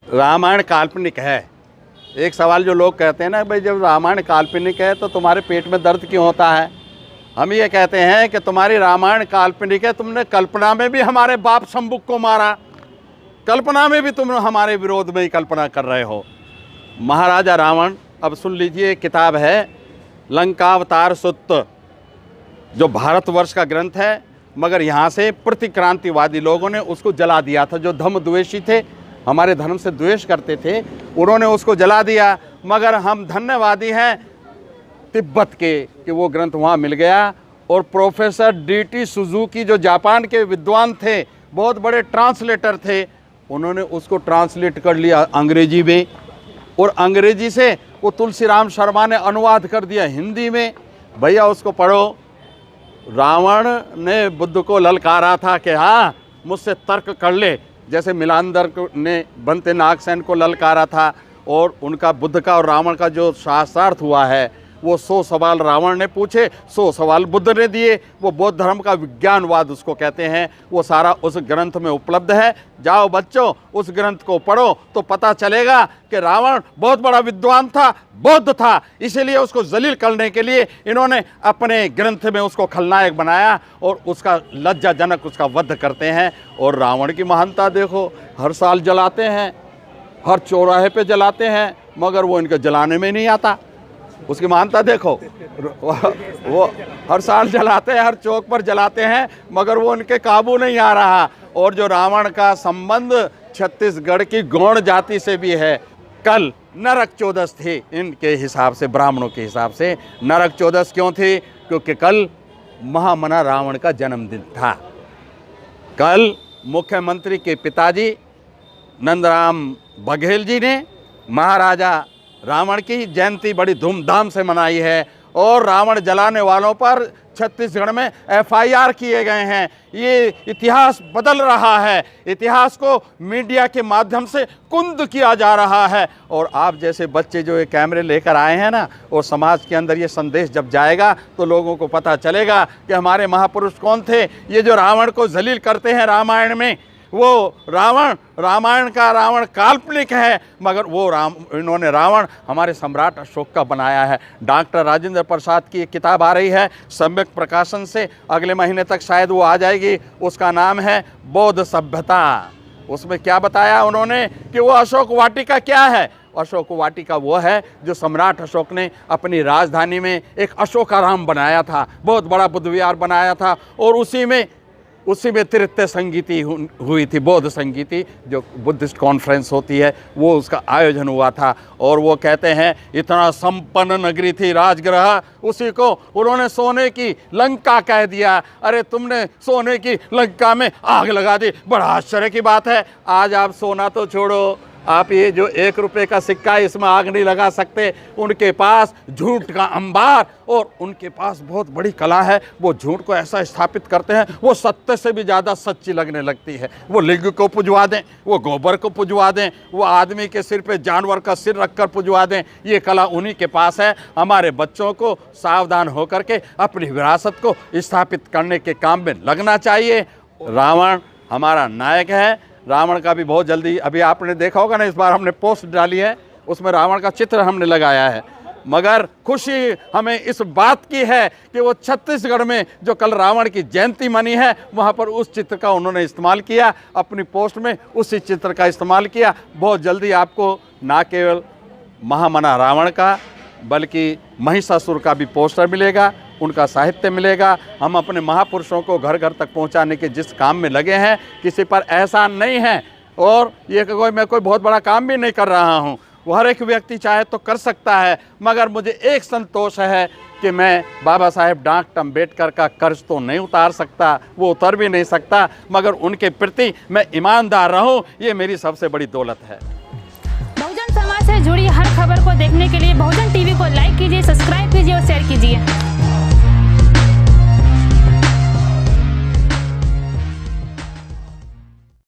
रामायण काल्पनिक है। एक सवाल जो लोग कहते हैं ना, भाई जब रामायण काल्पनिक है तो तुम्हारे पेट में दर्द क्यों होता है। हम ये कहते हैं कि तुम्हारी रामायण काल्पनिक है, तुमने कल्पना में भी हमारे बाप शंभुक को मारा, कल्पना में भी तुम हमारे विरोध में ही कल्पना कर रहे हो। महाराजा रावण, अब सुन लीजिए, किताब है लंकावतार सुत्त, जो भारतवर्ष का ग्रंथ है, मगर यहाँ से प्रतिक्रांतिवादी लोगों ने उसको जला दिया था। जो धर्मद्वेषी थे, हमारे धर्म से द्वेष करते थे, उन्होंने उसको जला दिया। मगर हम धन्यवादी हैं तिब्बत के कि वो ग्रंथ वहाँ मिल गया। और प्रोफेसर DT सुजुकी, जो जापान के विद्वान थे, बहुत बड़े ट्रांसलेटर थे, उन्होंने उसको ट्रांसलेट कर लिया अंग्रेजी में, और अंग्रेजी से वो तुलसीराम शर्मा ने अनुवाद कर दिया हिंदी में। भैया उसको पढ़ो। रावण ने बुद्ध को ललकारा था कि हाँ मुझसे तर्क कर ले, जैसे मिलांदर ने बनते नागसेन को ललकारा था। और उनका बुद्ध का और रावण का जो शास्त्रार्थ हुआ है, वो 100 सवाल रावण ने पूछे, 100 सवाल बुद्ध ने दिए। वो बौद्ध धर्म का विज्ञानवाद उसको कहते हैं। वो सारा उस ग्रंथ में उपलब्ध है। जाओ बच्चों, उस ग्रंथ को पढ़ो तो पता चलेगा कि रावण बहुत बड़ा विद्वान था, बौद्ध था, इसीलिए उसको जलील करने के लिए इन्होंने अपने ग्रंथ में उसको खलनायक बनाया और उसका लज्जाजनक उसका वध करते हैं। और रावण की महानता देखो, हर साल जलाते हैं, हर चौराहे पे जलाते हैं, मगर वो इनके जलाने में नहीं आता। उसकी महानता देखो, वो हर साल जलाते हैं, हर चौक पर जलाते हैं, मगर वो उनके काबू नहीं आ रहा। और जो रावण का संबंध छत्तीसगढ़ की गौड़ जाति से भी है। कल नरक चौदस थी इनके हिसाब से, ब्राह्मणों के हिसाब से। नरक चौदस क्यों थी? क्योंकि कल महामना रावण का जन्मदिन था। कल मुख्यमंत्री के पिताजी नंदराम बघेल जी ने महाराजा रावण की जयंती बड़ी धूमधाम से मनाई है। और रावण जलाने वालों पर छत्तीसगढ़ में FIR किए गए हैं। ये इतिहास बदल रहा है, इतिहास को मीडिया के माध्यम से कुंद किया जा रहा है। और आप जैसे बच्चे जो ये कैमरे लेकर आए हैं ना, और समाज के अंदर ये संदेश जब जाएगा तो लोगों को पता चलेगा कि हमारे महापुरुष कौन थे। ये जो रावण को जलील करते हैं रामायण में, वो रामायण का रावण काल्पनिक है, मगर वो इन्होंने रावण हमारे सम्राट अशोक का बनाया है। डॉक्टर राजेंद्र प्रसाद की एक किताब आ रही है सम्यक प्रकाशन से, अगले महीने तक शायद वो आ जाएगी। उसका नाम है बौद्ध सभ्यता। उसमें क्या बताया उन्होंने कि वो अशोक वाटिका क्या है। अशोक वाटिका वो है जो सम्राट अशोक ने अपनी राजधानी में एक अशोकाराम बनाया था, बहुत बड़ा बुद्ध विहार बनाया था। और उसी में तृतीय संगीति हुई थी, बौद्ध संगीति, जो बुद्धिस्ट कॉन्फ्रेंस होती है, वो उसका आयोजन हुआ था। और वो कहते हैं इतना संपन्न नगरी थी राजगृह, उसी को उन्होंने सोने की लंका कह दिया। अरे तुमने सोने की लंका में आग लगा दी, बड़ा आश्चर्य की बात है। आज आप सोना तो छोड़ो, आप ये जो 1 रुपये का सिक्का है, इसमें आग नहीं लगा सकते। उनके पास झूठ का अंबार, और उनके पास बहुत बड़ी कला है। वो झूठ को ऐसा स्थापित करते हैं, वो सत्य से भी ज़्यादा सच्ची लगने लगती है। वो लिंग को पुजवा दें, वो गोबर को पुजवा दें, वो आदमी के सिर पे जानवर का सिर रखकर पुजवा दें, ये कला उन्हीं के पास है। हमारे बच्चों को सावधान होकर के अपनी विरासत को स्थापित करने के काम में लगना चाहिए। रावण हमारा नायक है। रावण का भी बहुत जल्दी, अभी आपने देखा होगा ना, इस बार हमने पोस्ट डाली है, उसमें रावण का चित्र हमने लगाया है। मगर खुशी हमें इस बात की है कि वो छत्तीसगढ़ में जो कल रावण की जयंती मनी है, वहाँ पर उस चित्र का उन्होंने इस्तेमाल किया, अपनी पोस्ट में उसी चित्र का इस्तेमाल किया। बहुत जल्दी आपको ना केवल महामना रावण का, बल्कि महिषासुर का भी पोस्टर मिलेगा, उनका साहित्य मिलेगा। हम अपने महापुरुषों को घर घर तक पहुंचाने के जिस काम में लगे हैं, किसी पर एहसान नहीं है। और ये मैं कोई बहुत बड़ा काम भी नहीं कर रहा हूं, वो हर एक व्यक्ति चाहे तो कर सकता है। मगर मुझे एक संतोष है कि मैं बाबा साहेब डॉक्टर अम्बेडकर का कर्ज तो नहीं उतार सकता, वो उतर भी नहीं सकता, मगर उनके प्रति मैं ईमानदार रहूं, ये मेरी सबसे बड़ी दौलत है। बहुजन समाज से जुड़ी हर खबर को देखने के लिए बहुजन टीवी को लाइक कीजिए, सब्सक्राइब कीजिए और शेयर कीजिए।